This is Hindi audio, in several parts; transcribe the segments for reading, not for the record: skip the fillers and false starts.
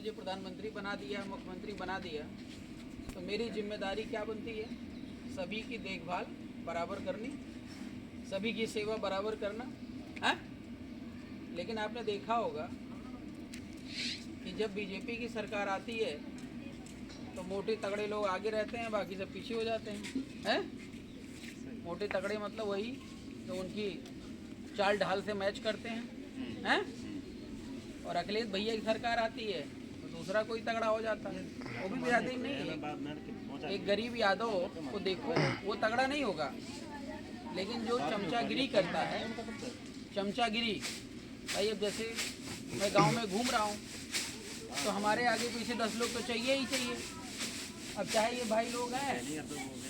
मुझे प्रधानमंत्री बना दिया, मुख्यमंत्री बना दिया, तो मेरी जिम्मेदारी क्या बनती है? सभी की देखभाल बराबर करनी, सभी की सेवा बराबर करना है। लेकिन आपने देखा होगा कि जब बीजेपी की सरकार आती है तो मोटे तगड़े लोग आगे रहते हैं, बाकी सब पीछे हो जाते हैं। मोटे तगड़े मतलब वही तो उनकी चाल ढाल से मैच करते हैं। और अखिलेश भैया की सरकार आती है तो दूसरा कोई तगड़ा हो जाता है, वो भी बिरादरी नहीं है। एक गरीब यादव को देखो, वो तगड़ा नहीं होगा, लेकिन जो चमचागिरी करता है, चमचागिरी भाई, अब जैसे मैं गांव में घूम रहा हूँ तो हमारे आगे पीछे 10 लोग तो चाहिए ही चाहिए। अब चाहे ये भाई लोग हैं,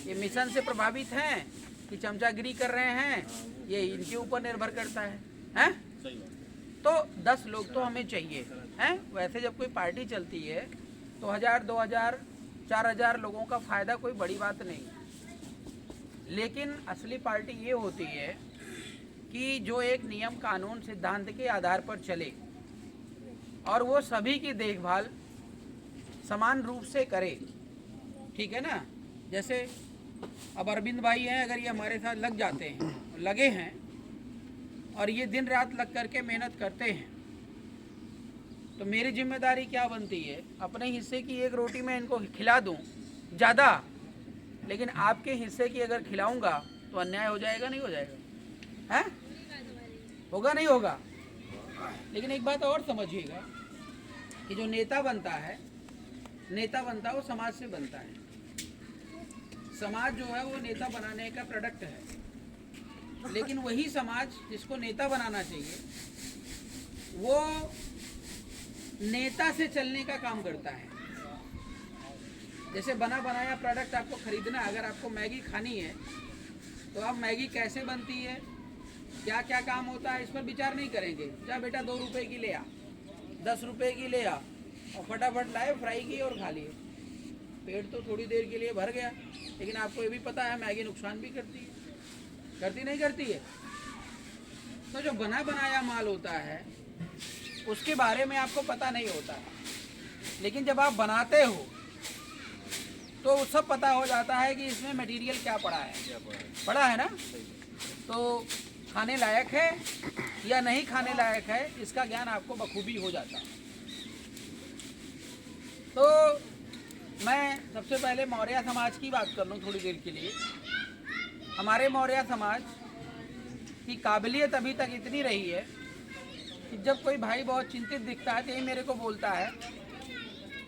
ये मिशन से प्रभावित हैं कि चमचागिरी कर रहे हैं, ये इनके ऊपर निर्भर करता है। तो 10 लोग तो हमें चाहिए हैं। वैसे जब कोई पार्टी चलती है तो 1000, 2000, 4000 लोगों का फ़ायदा कोई बड़ी बात नहीं। लेकिन असली पार्टी ये होती है कि जो एक नियम कानून सिद्धांत के आधार पर चले और वो सभी की देखभाल समान रूप से करे। ठीक है ना? जैसे अब अरविंद भाई हैं, अगर ये हमारे साथ लग जाते हैं, लगे हैं और ये दिन रात लग करके मेहनत करते हैं, तो मेरी जिम्मेदारी क्या बनती है? अपने हिस्से की एक रोटी मैं इनको खिला दूं ज़्यादा, लेकिन आपके हिस्से की अगर खिलाऊंगा तो अन्याय हो जाएगा, नहीं हो जाएगा? हैं? होगा नहीं होगा? लेकिन एक बात और समझिएगा कि जो नेता बनता है वो समाज से बनता है। समाज जो है वो नेता बनाने का प्रोडक्ट है, लेकिन वही समाज जिसको नेता बनाना चाहिए वो नेता से चलने का काम करता है। जैसे बना बनाया प्रोडक्ट आपको खरीदना, अगर आपको मैगी खानी है तो आप मैगी कैसे बनती है, क्या क्या काम होता है, इस पर विचार नहीं करेंगे। जा बेटा 2 रुपए की ले आ, 10 रुपए की ले आ, और फटाफट लाए, फ्राई की और खा लिए। पेट तो थोड़ी देर के लिए भर गया, लेकिन आपको ये भी पता है मैगी नुकसान भी करती है, करती नहीं करती है? तो जो बना बनाया माल होता है उसके बारे में आपको पता नहीं होता है, लेकिन जब आप बनाते हो तो सब पता हो जाता है कि इसमें मटेरियल क्या पड़ा है। पड़ा है ना? तो खाने लायक है या नहीं खाने लायक है, इसका ज्ञान आपको बखूबी हो जाता है। तो मैं सबसे पहले मौर्य समाज की बात कर लूँ थोड़ी देर के लिए। हमारे मौर्य समाज की काबिलियत अभी तक इतनी रही है कि जब कोई भाई बहुत चिंतित दिखता है तो यही मेरे को बोलता है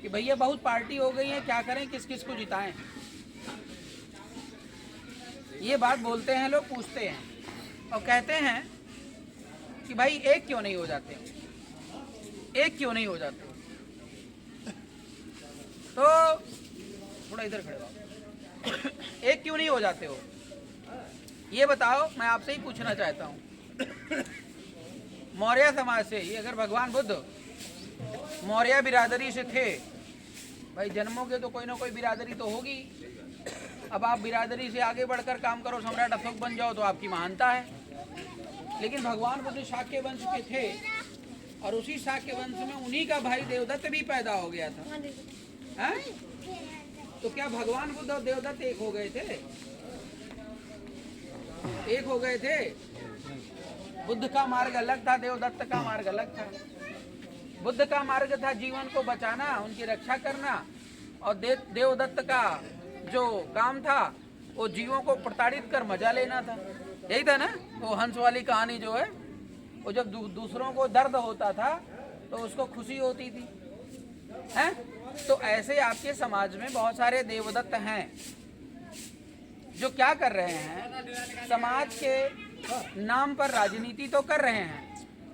कि भैया बहुत पार्टी हो गई है, क्या करें, किस किस को जिताएं। ये बात बोलते हैं लोग, पूछते हैं और कहते हैं कि भाई एक क्यों नहीं हो जाते, एक क्यों नहीं हो जाते। तो थोड़ा इधर खड़े हो, एक क्यों नहीं हो जाते हो, ये बताओ। मैं आपसे ही पूछना चाहता हूँ, मौर्य समाज से ही अगर भगवान बुद्ध मौर्य बिरादरी से थे, भाई जन्मोगे तो कोई ना कोई बिरादरी तो होगी। अब आप बिरादरी से आगे बढ़कर काम करो, सम्राट अशोक बन जाओ तो आपकी महानता है। लेकिन भगवान बुद्ध शाक्य वंश के थे और उसी शाक्य वंश में उन्हीं का भाई देवदत्त भी पैदा हो गया था। हैं? तो क्या भगवान बुद्ध और देवदत्त एक हो गए थे? एक हो गए थे? बुद्ध का मार्ग अलग था, देवदत्त का मार्ग अलग था। बुद्ध का मार्ग था जीवन को बचाना, उनकी रक्षा करना, और देवदत्त का जो काम था वो जीवों को प्रताड़ित कर मजा लेना था। यही था ना वो हंस वाली कहानी जो है, वो जब दूसरों को दर्द होता था तो उसको खुशी होती थी। हैं? तो ऐसे आपके समाज में बहुत सारे देवदत्त हैं जो क्या कर रहे हैं, समाज के नाम पर राजनीति तो कर रहे हैं,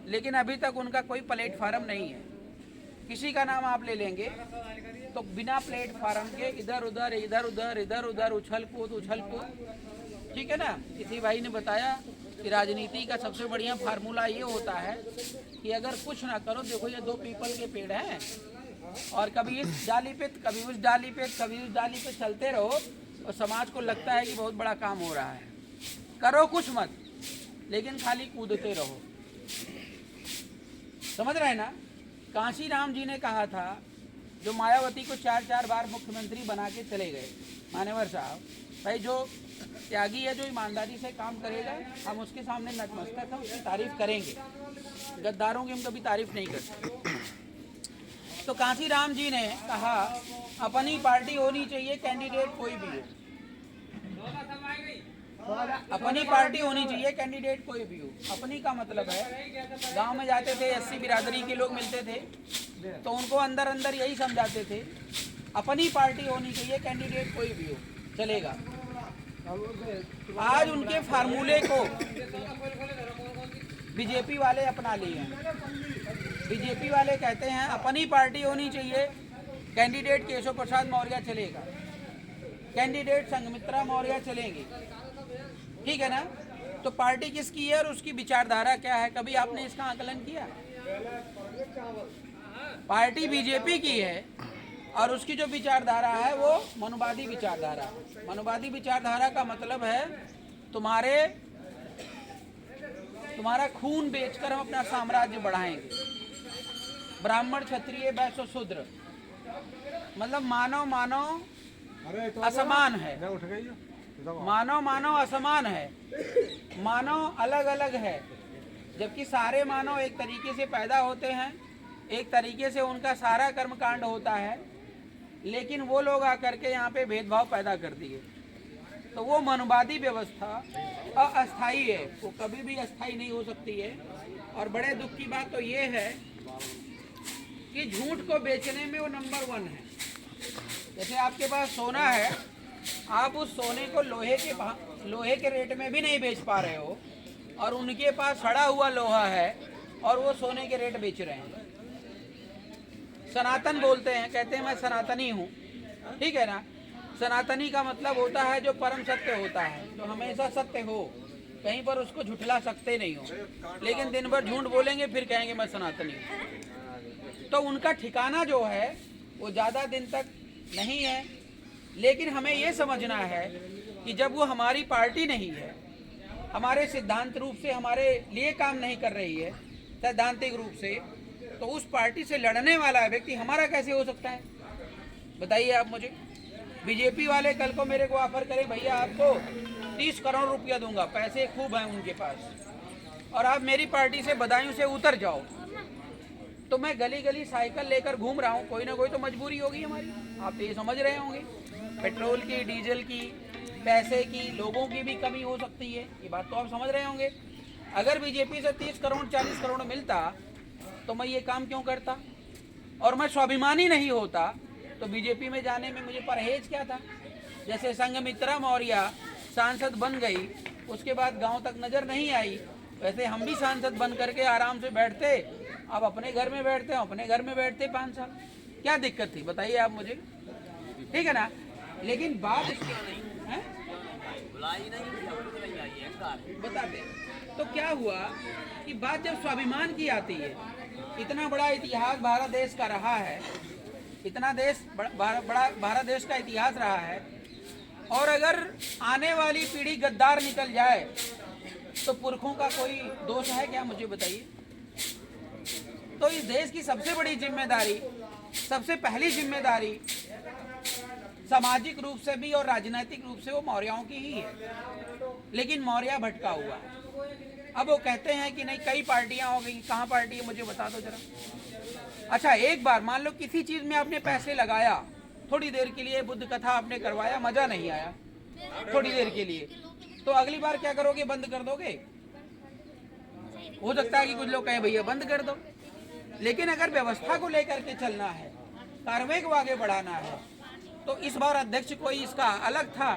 लेकिन अभी तक उनका कोई प्लेटफार्म नहीं है। किसी का नाम आप ले लेंगे तो बिना प्लेटफार्म के इधर उधर इधर उधर इधर उधर उछल कूद। ठीक है ना? किसी भाई ने बताया कि राजनीति का सबसे बढ़िया फार्मूला ये होता है कि अगर कुछ ना करो, देखो ये 2 पीपल के पेड़ हैं और कभी इस डाली पे कभी उस डाली पे कभी उस डाली पे चलते रहो और समाज को लगता है कि बहुत बड़ा काम हो रहा है। करो कुछ मत, लेकिन खाली कूदते रहो। समझ रहे हैं ना? कांशी राम जी ने कहा था जो मायावती को 4 बार मुख्यमंत्री बना के चले गए। मान्यवर साहब, भाई जो त्यागी है, जो ईमानदारी से काम करेगा, हम उसके सामने नतमस्तक हैं, उसकी तारीफ करेंगे। गद्दारों की हम कभी तारीफ नहीं करते। तो कांसीराम जी ने कहा अपनी पार्टी होनी चाहिए, कैंडिडेट कोई भी हो। अपनी पार्टी होनी चाहिए, कैंडिडेट कोई भी हो। अपनी का मतलब है, गांव में जाते थे, 80 बिरादरी के लोग मिलते थे, तो उनको अंदर अंदर यही समझाते थे, अपनी पार्टी होनी चाहिए, कैंडिडेट कोई भी हो, चलेगा। आज उनके फार्मूले को बीजेपी वाले अपना लिए हैं। बीजेपी वाले कहते हैं अपनी पार्टी होनी चाहिए, कैंडिडेट केशव प्रसाद मौर्य चलेगा, कैंडिडेट संघमित्रा मौर्य चलेंगे, ठीक है ना। तो पार्टी किसकी है और उसकी विचारधारा क्या है, कभी आपने इसका आकलन किया? पार्टी बीजेपी की है और उसकी जो विचारधारा है वो मनुवादी विचारधारा। मनुवादी विचारधारा का मतलब है तुम्हारा खून बेचकर हम अपना साम्राज्य बढ़ाएंगे। ब्राह्मण, क्षत्रिय, वैश्य, शूद्र, मतलब मानव असमान है। मानव असमान है, मानव अलग अलग है, जबकि सारे मानव एक तरीके से पैदा होते हैं, एक तरीके से उनका सारा कर्मकांड होता है, लेकिन वो लोग आकर के यहाँ पे भेदभाव पैदा कर दिए। तो वो मनुवादी व्यवस्था अस्थाई है, वो कभी भी अस्थाई नहीं हो सकती है। और बड़े दुख की बात तो ये है कि झूठ को बेचने में वो नंबर 1 है। जैसे आपके पास सोना है, आप उस सोने को लोहे के रेट में भी नहीं बेच पा रहे हो, और उनके पास सड़ा हुआ लोहा है और वो सोने के रेट बेच रहे हैं। सनातन बोलते हैं, कहते हैं मैं सनातनी हूँ, ठीक है ना। सनातनी का मतलब होता है जो परम सत्य होता है, जो हमेशा सत्य हो, कहीं पर उसको झुठला सकते नहीं हो। लेकिन दिन भर झूठ बोलेंगे, फिर कहेंगे मैं सनातनी हूँ। तो उनका ठिकाना जो है वो ज़्यादा दिन तक नहीं है। लेकिन हमें ये समझना है कि जब वो हमारी पार्टी नहीं है, हमारे सिद्धांत रूप से हमारे लिए काम नहीं कर रही है, सैद्धांतिक रूप से, तो उस पार्टी से लड़ने वाला व्यक्ति हमारा कैसे हो सकता है, बताइए आप मुझे। बीजेपी वाले कल को मेरे को ऑफर करें, भैया आपको 30 करोड़ रुपया दूंगा, पैसे खूब हैं उनके पास, और आप मेरी पार्टी से बदायूं से उतर जाओ, तो मैं गली गली साइकिल लेकर घूम रहा हूँ, कोई ना कोई तो मजबूरी होगी हमारी। आप तो ये समझ रहे होंगे, पेट्रोल की, डीजल की, पैसे की, लोगों की भी कमी हो सकती है, ये बात तो आप समझ रहे होंगे। अगर बीजेपी से 30 करोड़ 40 करोड़ मिलता तो मैं ये काम क्यों करता, और मैं स्वाभिमानी नहीं होता तो बीजेपी में जाने में मुझे परहेज क्या था। जैसे संघमित्रा मौर्य सांसद बन गई, उसके बाद गांव तक नजर नहीं आई, वैसे हम भी सांसद बन करके आराम से बैठते, अब अपने घर में बैठते हैं, अपने घर में बैठते 5 साल, क्या दिक्कत थी बताइए आप मुझे, ठीक है ना। लेकिन बात इसकी नहीं है, बताते तो क्या हुआ कि बात जब स्वाभिमान की आती है, इतना बड़ा इतिहास भारत देश का रहा है, इतना बड़ा भारत देश का इतिहास रहा है, और अगर आने वाली पीढ़ी गद्दार निकल जाए तो पुरखों का कोई दोष है क्या, मुझे बताइए। तो इस देश की सबसे बड़ी जिम्मेदारी, सबसे पहली जिम्मेदारी सामाजिक रूप से भी और राजनीतिक रूप से वो मौर्यों की ही है। लेकिन मौर्य भटका हुआ है। अब वो कहते हैं कि नहीं कई पार्टियां हो गई, कहाँ पार्टी है मुझे बता दो जरा। अच्छा, एक बार मान लो किसी चीज में आपने पैसे लगाया, थोड़ी देर के लिए बुद्ध कथा आपने करवाया, मजा नहीं आया थोड़ी देर के लिए, तो अगली बार क्या करोगे, बंद कर दोगे। हो सकता है कि कुछ लोग कहें भैया बंद कर दो, लेकिन अगर व्यवस्था को लेकर के चलना है, कार्रवाई को आगे बढ़ाना है, तो इस बार अध्यक्ष कोई इसका अलग था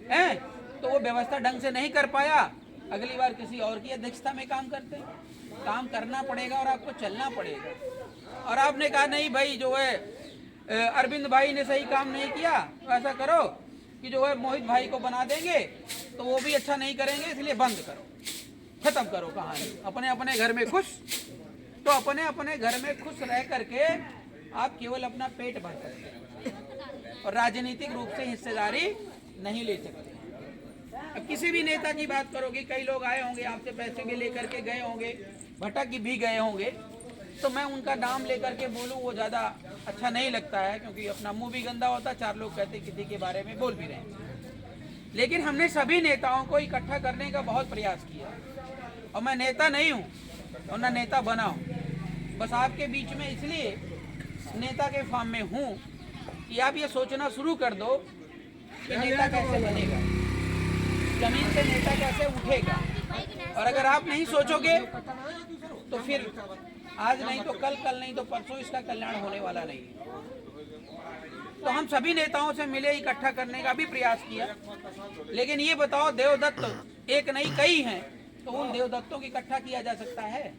है, तो वो व्यवस्था ढंग से नहीं कर पाया, अगली बार किसी और की अध्यक्षता में काम करते, काम करना पड़ेगा और आपको चलना पड़ेगा। और आपने कहा नहीं भाई जो है अरविंद भाई ने सही काम नहीं किया, तो ऐसा करो कि जो है मोहित भाई को बना देंगे, तो वो भी अच्छा नहीं करेंगे, इसलिए बंद करो, खत्म करो कहानी, अपने अपने घर में खुश। तो अपने अपने घर में खुश रह करके आप केवल अपना पेट भर सकते हैं और राजनीतिक रूप से हिस्सेदारी नहीं ले सकते। अब किसी भी नेता की बात करोगे, कई लोग आए होंगे आपसे पैसे भी लेकर के गए होंगे, भटक भी गए होंगे, तो मैं उनका नाम लेकर के बोलूँ वो ज़्यादा अच्छा नहीं लगता है, क्योंकि अपना मुंह भी गंदा होता, चार लोग कहते किसी के बारे में बोल भी रहे हैं। लेकिन हमने सभी नेताओं को इकट्ठा करने का बहुत प्रयास किया, और मैं नेता नहीं हूँ और ना नेता बना हूँ, बस आपके बीच में इसलिए नेता के फॉर्म में हूँ कि आप ये सोचना शुरू कर दो कि नेता कैसे बनेगा, जमीन से नेता कैसे उठेगा। और अगर आप नहीं सोचोगे तो फिर आज नहीं तो कल, कल नहीं तो परसों इसका कल्याण होने वाला नहीं है। तो हम सभी नेताओं से मिले, इकट्ठा करने का भी प्रयास किया। लेकिन ये बताओ, देवदत्त एक नहीं कई हैं, तो उन देवदत्तों को इकट्ठा किया जा सकता है?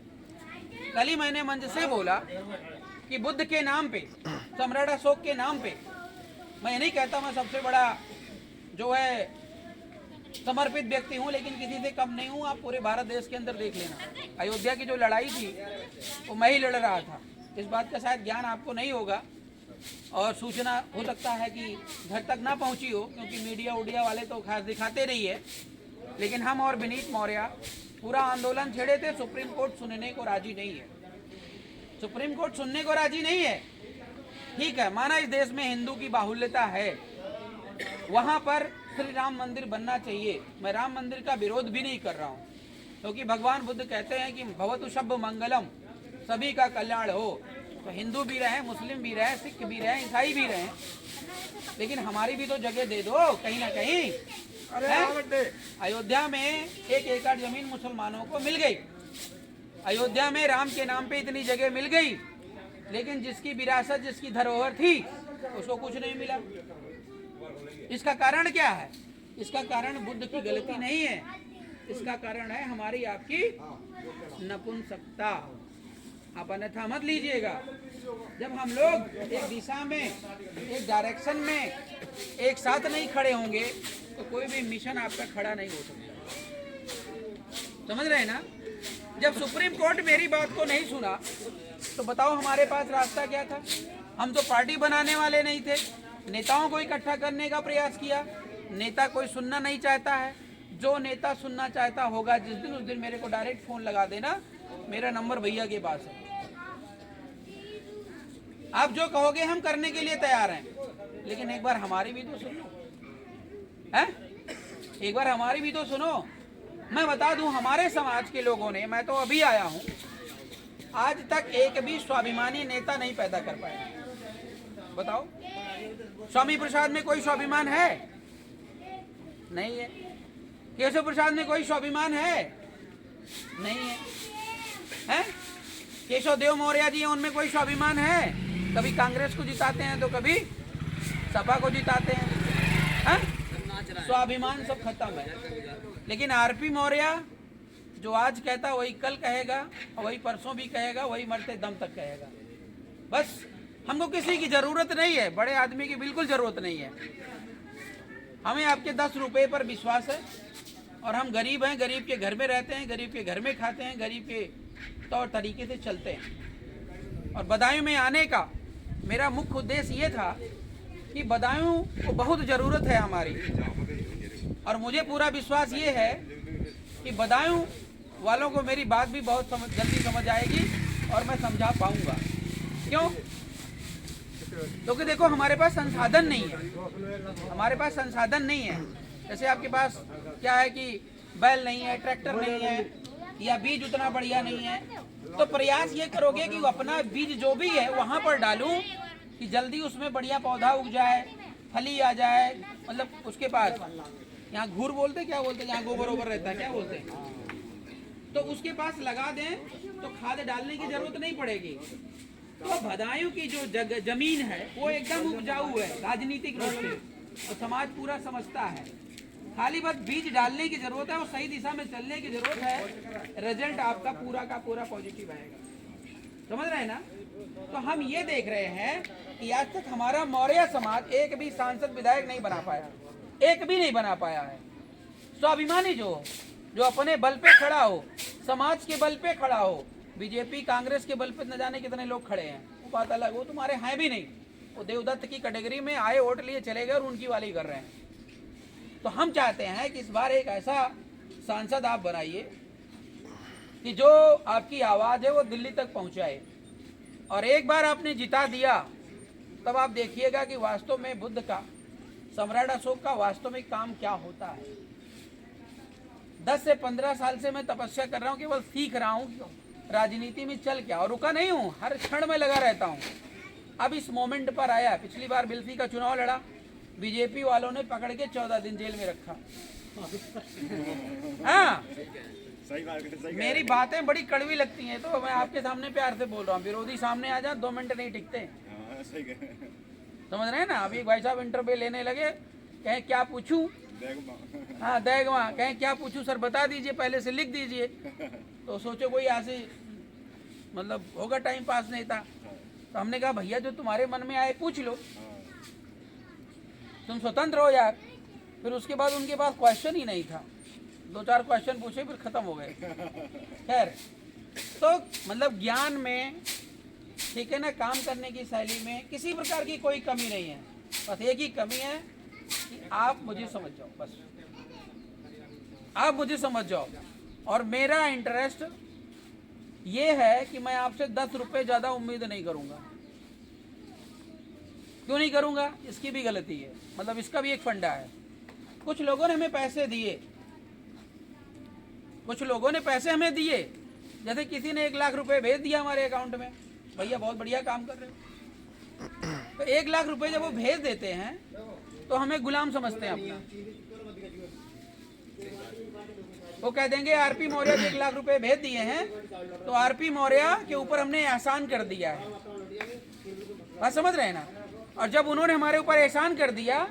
कल ही मैंने मंच से बोला कि बुद्ध के नाम पे, सम्राट अशोक के नाम पे, मैं नहीं कहता मैं सबसे बड़ा जो है समर्पित व्यक्ति हूँ, लेकिन किसी से कम नहीं हूँ। आप पूरे भारत देश के अंदर देख लेना, अयोध्या की जो लड़ाई थी वो मैं ही लड़ रहा था। इस बात का शायद ज्ञान आपको नहीं होगा और सूचना हो सकता है कि घर तक ना पहुँची हो, क्योंकि मीडिया उडिया वाले तो खास दिखाते नहीं है। लेकिन हम और विनीत मौर्य पूरा आंदोलन छेड़े थे, सुप्रीम कोर्ट सुनने को राजी नहीं है। सुप्रीम कोर्ट सुनने को राजी नहीं है, ठीक है, माना इस देश में हिंदू की बाहुल्यता है, वहाँ पर श्री राम मंदिर बनना चाहिए। मैं राम मंदिर का विरोध भी नहीं कर रहा हूँ, क्योंकि भगवान बुद्ध कहते हैं कि भवतु शब्द मंगलम, सभी का कल्याण हो। तो हिंदू भी रहे, मुस्लिम भी रहे, सिख भी रहे, ईसाई भी रहे, लेकिन हमारी भी तो जगह दे दो कहीं ना कहीं। अयोध्या में 1 एकड़ जमीन मुसलमानों को मिल गई, अयोध्या में राम के नाम पे इतनी जगह मिल गई, लेकिन जिसकी विरासत, जिसकी धरोहर थी, उसको कुछ नहीं मिला। इसका कारण क्या है? इसका कारण बुद्ध की गलती नहीं है, इसका कारण है हमारी आपकी नपुंसकता। आप अन्यथा मत लीजिएगा। जब हम लोग एक दिशा में, एक डायरेक्शन में एक साथ नहीं खड़े होंगे तो कोई भी मिशन आपका खड़ा नहीं हो सकता। समझ रहे हैं ना? जब सुप्रीम कोर्ट मेरी बात को नहीं सुना तो बताओ हमारे पास रास्ता क्या था? हम तो पार्टी बनाने वाले नहीं थे, नेताओं को इकट्ठा करने का प्रयास किया। नेता कोई सुनना नहीं चाहता है, जो नेता सुनना चाहता होगा जिस दिन, उस दिन मेरे को डायरेक्ट फोन लगा देना, मेरा नंबर भैया के पास है। आप जो कहोगे हम करने के लिए तैयार हैं, लेकिन एक बार हमारी भी तो सुनो, है? एक बार हमारी भी तो सुनो। मैं बता दूं, हमारे समाज के लोगों ने, मैं तो अभी आया हूं, आज तक एक भी स्वाभिमानी नेता नहीं पैदा कर पाया। बताओ, स्वामी प्रसाद में कोई स्वाभिमान है? नहीं है। केशव प्रसाद में कोई स्वाभिमान है? नहीं है। हैं? केशव देव मौर्य जी हैं, उनमें कोई स्वाभिमान है? कभी कांग्रेस को जिताते हैं तो कभी सपा को जिताते हैं, स्वाभिमान सब खत्म है। लेकिन आरपी मौर्य जो आज कहता वही कल कहेगा, वही परसों भी कहेगा, वही मरते दम तक कहेगा। बस हमको किसी की जरूरत नहीं है, बड़े आदमी की बिल्कुल जरूरत नहीं है। हमें आपके 10 रुपए पर विश्वास है, और हम गरीब हैं, गरीब के घर में रहते हैं, गरीब के घर में खाते हैं, गरीब के तौर तरीके से चलते हैं। और बदायूं में आने का मेरा मुख्य उद्देश्य ये था कि बदायूं को बहुत ज़रूरत है हमारी, और मुझे पूरा विश्वास ये है कि बदायूं वालों को मेरी बात भी बहुत जल्दी समझ आएगी और मैं समझा पाऊंगा। क्यों? क्योंकि देखो, हमारे पास संसाधन नहीं है, हमारे पास संसाधन नहीं है। जैसे आपके पास क्या है कि बैल नहीं है, ट्रैक्टर नहीं है, या बीज उतना बढ़िया नहीं है, तो प्रयास ये करोगे कि अपना बीज जो भी है वहाँ पर डालूं कि जल्दी उसमें बढ़िया पौधा उग जाए, फली आ जाए। मतलब उसके पास यहाँ घूर बोलते, क्या बोलते, जहाँ गोबर ओबर रहता है, क्या बोलते हैं, तो उसके पास लगा दें तो खाद डालने की जरूरत नहीं पड़ेगी। तो बदायूं की जो जमीन है वो एकदम उपजाऊ है राजनीतिक रूप से, तो समाज पूरा समझता है। खाली बस बीज डालने की जरूरत है और सही दिशा में चलने की जरूरत है, रिजल्ट आपका पूरा का पूरा पॉजिटिव आएगा। समझ रहे हैं ना? तो हम ये देख रहे हैं कि आज तक हमारा मौर्य समाज एक भी सांसद विधायक नहीं बना पाया, एक भी नहीं बना पाया है। स्वाभिमानी जो अपने बल पे खड़ा हो, समाज के बल पे खड़ा हो, बीजेपी कांग्रेस के बल पे न जाने कितने लोग खड़े हैं, वो बात अलग, वो तुम्हारे हैं भी नहीं, वो देवदत्त की कैटेगरी में आए, वोट लिए चले गए और उनकी वाली कर रहे हैं। तो हम चाहते हैं कि इस बार एक ऐसा सांसद आप बनाइए कि जो आपकी आवाज़ है वो दिल्ली तक पहुंचाए, और एक बार आपने जिता दिया, तब आप देखिएगा कि वास्तव में बुद्ध का, सम्राट अशोक का वास्तव में काम क्या होता है। 10 से 15 साल से मैं तपस्या कर रहा हूँ, केवल सीख रहा हूँ राजनीति में चल क्या, और रुका नहीं हूँ, हर क्षण में लगा रहता हूँ। अब इस मोमेंट पर आया। पिछली बार बिल्फी का चुनाव लड़ा, बीजेपी वालों ने पकड़ के 14 दिन जेल में रखा। हाँ, मेरी बातें बड़ी कड़वी लगती हैं, तो मैं आपके सामने प्यार से बोल रहा हूँ। विरोधी सामने आ जाए 2 मिनट नहीं टिकते, समझ रहे हैं ना। अभी भाई साहब इंटरव्यू लेने लगे, कहें क्या पूछूं, हाँ देगवा, कहें क्या पूछूं सर बता दीजिए, पहले से लिख दीजिए। तो सोचो कोई ऐसे मतलब होगा टाइम पास नहीं था। तो हमने कहा भैया जो तुम्हारे मन में आए पूछ लो, तुम स्वतंत्र हो यार। फिर उसके बाद उनके पास क्वेश्चन ही नहीं था, 2-4 क्वेश्चन पूछे फिर खत्म हो गए। खैर, तो मतलब ज्ञान में, ठीक है ना, काम करने की शैली में किसी प्रकार की कोई कमी नहीं है। बस एक ही कमी है कि आप मुझे समझ जाओ, बस आप मुझे समझ जाओ। और मेरा इंटरेस्ट ये है कि मैं आपसे 10 रुपए ज्यादा उम्मीद नहीं करूंगा। क्यों नहीं करूंगा, इसकी भी गलती है, मतलब इसका भी एक फंडा है। कुछ लोगों ने हमें पैसे दिए, कुछ लोगों ने पैसे हमें दिए, जैसे किसी ने 1 लाख रुपए भेज दिया हमारे अकाउंट में, भैया बहुत बढ़िया काम कर रहे हो। तो 1 लाख रुपए जब वो भेज देते हैं तो हमें गुलाम समझते हैं अपना। वो कह देंगे आरपी मौर्य 1 लाख रुपए भेज दिए हैं, तो आरपी मौर्य के ऊपर हमने एहसान कर दिया है। बात समझ रहे हैं ना। और जब उन्होंने हमारे ऊपर एहसान कर दिया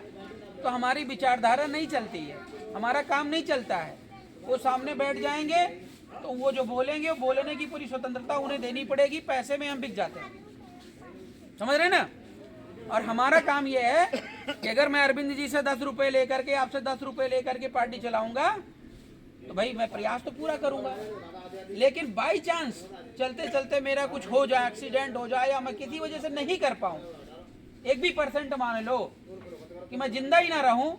तो हमारी विचारधारा नहीं चलती है, हमारा काम नहीं चलता है। वो सामने बैठ जाएंगे तो वो जो बोलेंगे, वो बोलने की पूरी स्वतंत्रता उन्हें देनी पड़ेगी, पैसे में हम बिक जाते हैं, समझ रहे हैं ना। और हमारा काम ये है कि अगर मैं अरविंद जी से 10 रुपए लेकर के, आपसे 10 रुपए लेकर के पार्टी चलाऊंगा, तो भाई मैं प्रयास तो पूरा करूंगा। लेकिन बाई चांस चलते चलते मेरा कुछ हो जाए, एक्सीडेंट हो जाए, या मैं किसी वजह से नहीं कर पाऊं, 1% मान लो कि मैं जिंदा ही ना रहूं,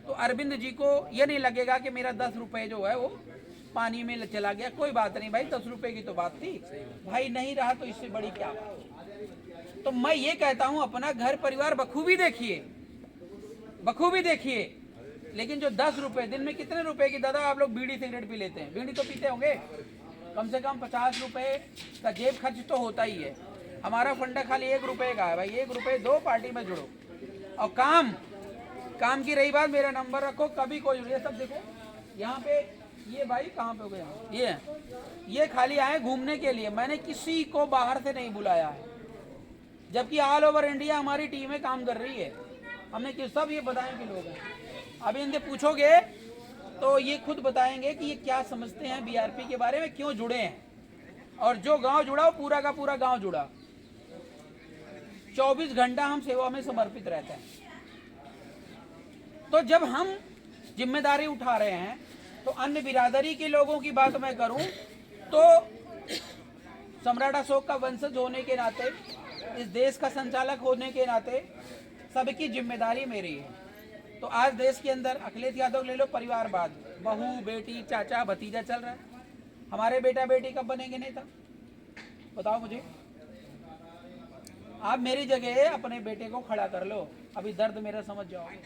तो अरविंद जी को ये नहीं लगेगा कि मेरा 10 रुपए जो है वो पानी में चला गया। कोई बात नहीं भाई, 10 रुपए की तो बात थी, भाई नहीं रहा तो इससे बड़ी क्या बात। तो मैं ये कहता हूं अपना घर परिवार बखूबी देखिए, बखूबी देखिए। लेकिन जो 10 रुपए, दिन में कितने रुपए की दादा आप लोग बीड़ी सिगरेट पी लेते हैं? बीड़ी तो पीते होंगे, कम से कम 50 रुपए का जेब खर्च तो होता ही है। हमारा फंडा खाली 1 रुपए का है भाई, 1 रुपए दो, पार्टी में जुड़ो। और काम की रही बात, मेरा नंबर रखो, कभी कोई, ये सब देखो यहाँ पे, ये भाई कहाँ पे हो गया, ये खाली आए घूमने के लिए, मैंने किसी को बाहर से नहीं बुलाया है, जबकि ऑल ओवर इंडिया हमारी टीमें काम कर रही है। हमने किस सब ये बताएं कि लोग हैं। अभी इनसे पूछोगे तो ये खुद बताएंगे कि ये क्या समझते हैं बीआरपी के बारे में, क्यों जुड़े हैं। और जो गांव जुड़ा वो पूरा का पूरा गांव जुड़ा। 24 घंटा हम सेवा में समर्पित रहते हैं। तो जब हम जिम्मेदारी उठा रहे हैं, तो अन्य बिरादरी के लोगों की बात मैं करूं तो सम्राट अशोक का वंशज होने के नाते, इस देश का संचालक होने के नाते सबकी जिम्मेदारी मेरी है। तो आज देश के अंदर अखिलेश यादव ले लो, परिवारवाद, बहू बेटी चाचा भतीजा चल रहा है। हमारे बेटा बेटी कब बनेंगे नेता, बताओ मुझे। आप मेरी जगह अपने बेटे को खड़ा कर लो, अभी दर्द मेरा समझ जाओगे,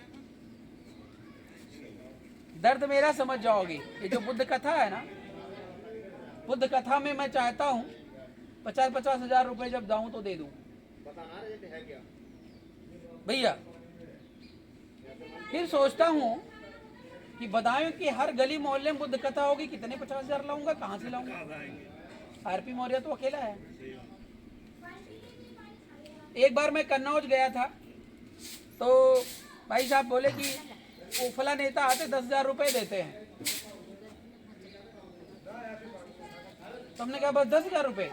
दर्द मेरा समझ जाओगे। ये जो बुद्ध कथा है ना, बुद्ध कथा में मैं चाहता हूँ 50-50 हजार रुपए जब जाऊं तो दे दूं भैया। फिर सोचता हूँ कि बदायूं कि हर गली मोहल्ले में बुद्ध कथा होगी, कितने 50 हजार लाऊंगा, कहाँ से लाऊंगा। आरपी मौर्य तो अकेला है। एक बार मैं कन्नौज गया था, तो भाई साहब बोले कि वो फला नेता आते 10,000 रुपए देते हैं। तो हमने कहा बस 10,000 रुपए।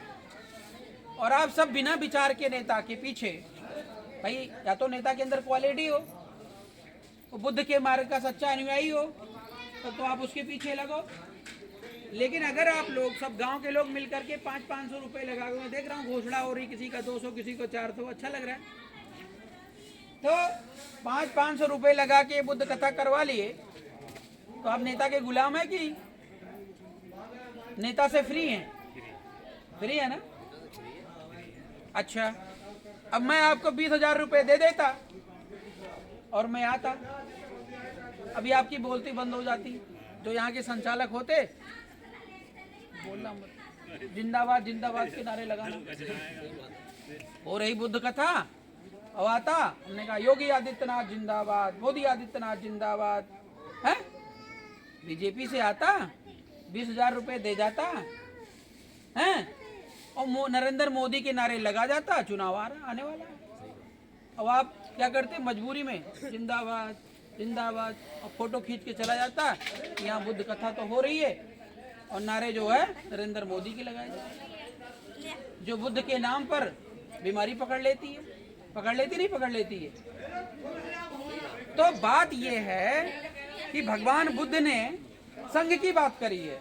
और आप सब बिना विचार के नेता के पीछे, भाई या तो नेता के अंदर क्वालिटी हो, वो बुद्ध के मार्ग का सच्चा अनुयायी हो, तो आप उसके पीछे लगो। लेकिन अगर आप लोग सब गांव के लोग मिलकर के 500-500 रुपए लगा, मैं देख रहा हूँ घोषणा हो रही, किसी का 200, किसी को 400, अच्छा लग रहा है। तो 500-500 रुपए लगा के बुद्ध कथा करवा लिए, तो आप नेता के गुलाम है कि नेता से फ्री हैं? फ्री है ना। अच्छा, अब मैं आपको 20,000 रुपये दे देता और मैं आता, अभी आपकी बोलती बंद हो जाती। जो यहाँ के संचालक होते, बोलना मत, जिंदाबाद जिंदाबाद के नारे लगाना। हो रही बुद्ध कथा, अब आता, हमने कहा योगी आदित्यनाथ जिंदाबाद, मोदी आदित्यनाथ जिंदाबाद, है बीजेपी से आता, 20,000 रुपये दे जाता है और नरेंद्र मोदी के नारे लगा जाता, चुनाव आने वाला है। अब आप क्या करते, मजबूरी में जिंदाबाद जिंदाबाद और फोटो खींच के चला जाता, यहाँ बुद्ध कथा तो हो रही है और नारे जो है नरेंद्र मोदी के लगाए जाते, जो बुद्ध के नाम पर बीमारी पकड़ लेती है, पकड़ लेती नहीं पकड़ लेती है। तो बात यह है कि भगवान बुद्ध ने संघ की बात करी है,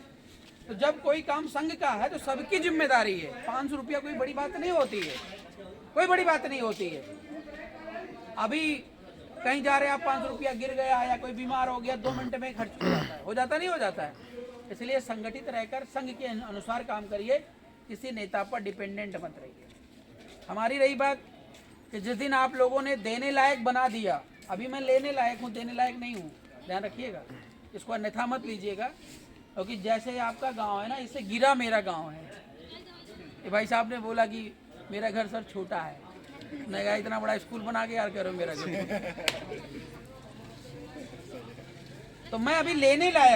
तो जब कोई काम संघ का है तो सबकी जिम्मेदारी है। 500 रुपया कोई बड़ी बात नहीं होती है, कोई बड़ी बात नहीं होती है। अभी कहीं जा रहे हैं आप, 500 रुपया गिर गया या कोई बीमार हो गया, 2 मिनट में खर्च हो जाता है, हो जाता नहीं हो जाता है। इसलिए संगठित रहकर संघ के अनुसार काम करिए, किसी नेता पर डिपेंडेंट मत रहिए। हमारी रही बात कि जिस दिन आप लोगों ने देने लायक बना दिया, अभी मैं लेने लायक हूँ, देने लायक नहीं हूँ, ध्यान रखिएगा, इसको अन्यथा मत लीजिएगा। क्योंकि जैसे आपका गांव है ना, इससे गिरा मेरा गांव है। ये भाई साहब ने बोला कि मेरा घर सर छोटा है, मैं कहा इतना बड़ा स्कूल बना के यार करो मेरा घर। तो मैं अभी लेने लायक